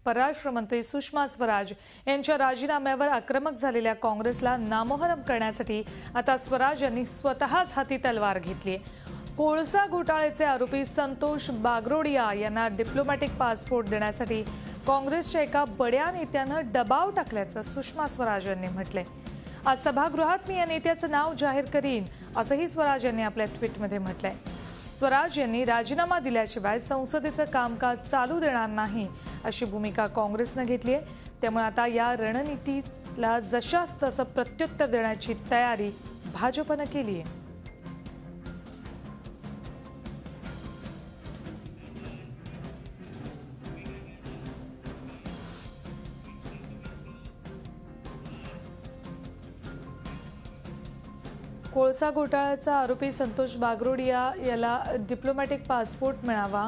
परराष्ट्र मंत्री सुषमा स्वराज यांच्या राजीनाम्यावर आक्रमक झालेल्या काँग्रेसला नामोहरम करण्यासाठी आता स्वराज यांनी स्वतःच हाती तलवार घेतली आहे। कोळसा घोटाळ्याचे आरोपी संतोष बागरोडिया यांना डिप्लोमॅटिक पासपोर्ट देण्यासाठी काँग्रेसच्या एका बड्या नेत्यानं दबाव टाकल्याचं सुषमा स्वराज यांनी म्हटलंय। आज सभागृहात मी या नेत्याचं नाव जाहीर करीन असंही स्वराज यांनी आपल्या ट्विटमध्ये म्हटलंय। स्वराज यांनी राजीनामा दिल्याशिवाय संसदेचं कामकाज चालू देणार नाही अशी भूमिका काँग्रेसने घेतली आहे। त्यामुळे आता या रणनीतीला जशास तसं प्रत्युत्तर देण्याची तयारी भाजपने केली आहे। कोळसा घोटाळ्याचा आरोपी संतोष बागरोडिया याला डिप्लोमॅटिक पासपोर्ट मिळावा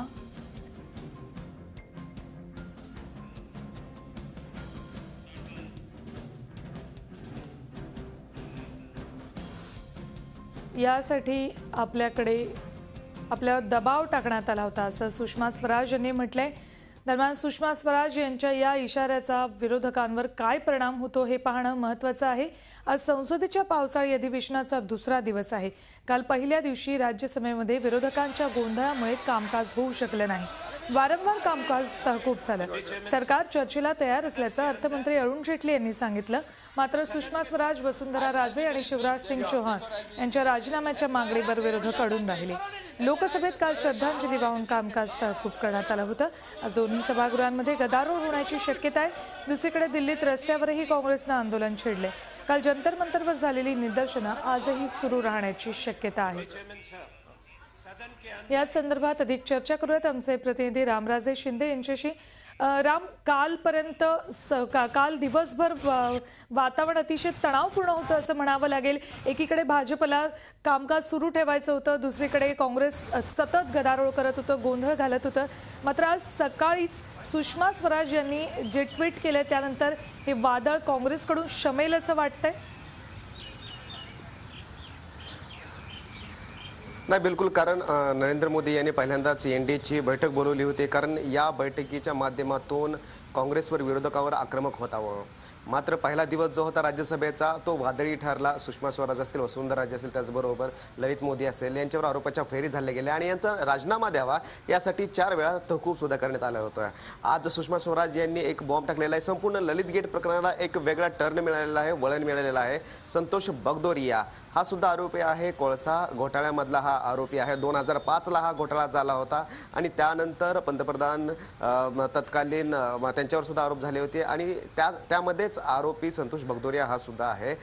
यासाठी आपल्यावर दबाव टाकण्यात आला होता असं सुषमा स्वराज यांनी म्हटलंय। दरम्यान सुषमा स्वराज यांच्या या इशाऱ्याचा विरोधकांवर काय परिणाम होतो हे पाहणं महत्त्वाचं आहे। आज संसदेच्या पावसाळी अधिवेशनाचा दुसरा दिवस आहे। काल पहिल्या दिवशी राज्यसभेमध्ये विरोधकांच्या गोंधळामुळे कामकाज होऊ शकलं नाही। वारंवार कामकाज तहकूब झालं। सरकार चर्चेला तयार असल्याचं अर्थमंत्री अरुण जेटली यांनी सांगितलं। मात्र सुषमा स्वराज, वसुंधरा राजे आणि शिवराज सिंग चौहान यांच्या राजीनाम्याच्या मागणीवर विरोधक अडून राहिले। लोकसभेत काल श्रद्धांजली वाहून कामकाज तहकूब करण्यात आलं होतं। आज दोन्ही सभागृहांमध्ये गदारोळ होण्याची शक्यता आहे। दुसरीकडे दिल्लीत रस्त्यावरही काँग्रेसनं आंदोलन छेडले। काल जंतर मंतरवर झालेली निदर्शनं आजही सुरू राहण्याची शक्यता आहे। या संदर्भात अधिक चर्चा करूयात आमचे प्रतिनिधी रामराजे शिंदे यांच्याशी। राम, काल दिवसभर वातावरण अतिशय तणावपूर्ण होतं असं म्हणावं लागेल। एकीकडे भाजपला कामकाज सुरू ठेवायचं होतं, दुसरीकडे काँग्रेस सतत गदारोळ करत होतं, गोंधळ घालत होतं। मात्र आज सकाळीच सुषमा स्वराज यांनी जे ट्विट केलं त्यानंतर हे वादळ काँग्रेसकडून शमेल असं वाटतंय। नाही, बिलकुल, कारण नरेंद्र मोदी यांनी पहिल्यांदाच एनडीएची बैठक बोलवली होती, कारण या बैठकीच्या माध्यमातून काँग्रेसवर विरोधकावर आक्रमक होतावं। मात्र पहिला दिवस जो होता राज्यसभेचा तो वादळी ठरला। सुषमा स्वराज असतील, वसुंधरा राजे असेल, त्याचबरोबर ललित मोदी असेल यांच्यावर आरोपाच्या फैरी झाल्या गेल्या आणि यांचा राजीनामा द्यावा यासाठी 4 वेळा तहकूब सुद्धा करण्यात आलं होतं। आज सुषमा स्वराज यांनी एक बॉम्ब टाकलेला आहे। संपूर्ण ललित गेट प्रकरणाला एक वेगळा टर्न मिळालेला आहे, वळण मिळालेलं आहे। संतोष बागदोरिया हा सुद्धा आरोपी आहे, कोळसा घोटाळ्यामधला हा आरोपी आहे। 2005ला हा घोटाळा झाला होता आणि त्यानंतर पंतप्रधान तत्कालीन त्यांच्यावर सुद्धा आरोप झाले होते आणि त्यामध्येच आरोपी संतोष बागदोरिया हा सुद्धा आहे।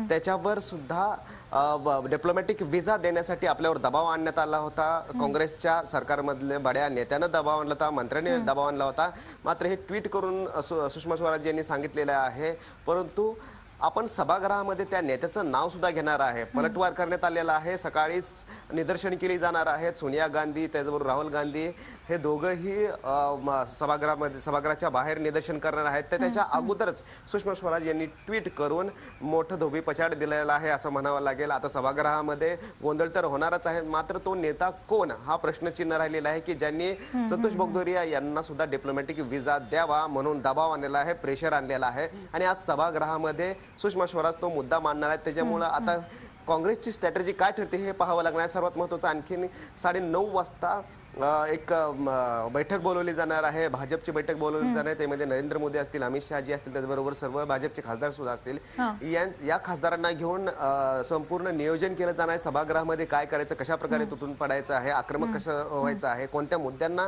त्याच्यावर सुद्धा डिप्लोमॅटिक व्हिसा देण्यासाठी आपल्यावर दबाव आणण्यात आला होता। काँग्रेसच्या सरकारमधल्या बड्या नेत्यानं दबाव आणला होता, मंत्र्यांनी दबाव आणला होता। मात्र हे ट्विट करून सुषमा स्वराज यांनी सांगितलेलं आहे, परंतु आपण सभागृहामध्ये त्या नेत्याचं नाव सुद्धा घेणार आहे। पलटवार करण्यात आलेला आहे। सकाळीच निदर्शन केली जाणार आहेत। सोनिया गांधी त्याचबरोबर राहुल गांधी हे दोघंही सभागृहाच्या बाहेर निदर्शन करणार आहेत। तर त्याच्या अगोदरच सुषमा स्वराज यांनी ट्विट करून मोठं धोबी पछाड दिलेला आहे असं म्हणावं लागेल। आता सभागृहामध्ये गोंधळ तर होणारच आहे, मात्र तो नेता कोण हा प्रश्नचिन्ह राहिलेला आहे की ज्यांनी संतोष बागदोरिया यांना सुद्धा डिप्लोमॅटिक व्हिसा द्यावा म्हणून दबाव आणलेला आहे, प्रेशर आणलेला आहे। आणि आज सभागृहामध्ये सुषमा स्वराज तो मुद्दा मांडणार आहेत। त्याच्यामुळे आता काँग्रेसची स्ट्रॅटेजी काय ठरते हे पाहावं लागणार आहे। सर्वात महत्त्वाचं आणखीन 9:30 वाजता एक बैठक बोलवली जाणार आहे, भाजपची बैठक बोलवली जाणार आहे। त्यामध्ये नरेंद्र मोदी असतील, अमित शहाजी असतील, त्याचबरोबर सर्व भाजपचे खासदार सुद्धा असतील। या खासदारांना घेऊन संपूर्ण नियोजन केलं जाणार आहे। सभागृहामध्ये काय करायचं, कशा प्रकारे तुटून पडायचं आहे, आक्रमक कसं व्हायचं आहे, कोणत्या मुद्द्यांना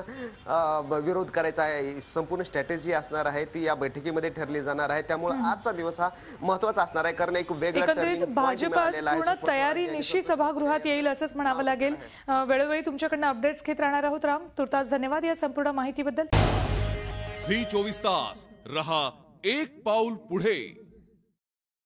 विरोध करायचा आहे, संपूर्ण स्ट्रॅटेजी असणार आहे ती या बैठकीमध्ये ठरली जाणार आहे। त्यामुळे आजचा दिवस हा महत्त्वाचा असणार आहे, कारण एक वेगळा भाजप पूर्ण तयारीनिशी सभागृहात येईल असंच म्हणावं लागेल। वेळोवेळी तुमच्याकडनं अपडेट्स घेत राहणार आहोत राम। तुर्तास धन्यवाद या संपूर्ण माहितीबद्दल। झी 24 तास रहा एक पाऊल पुढे।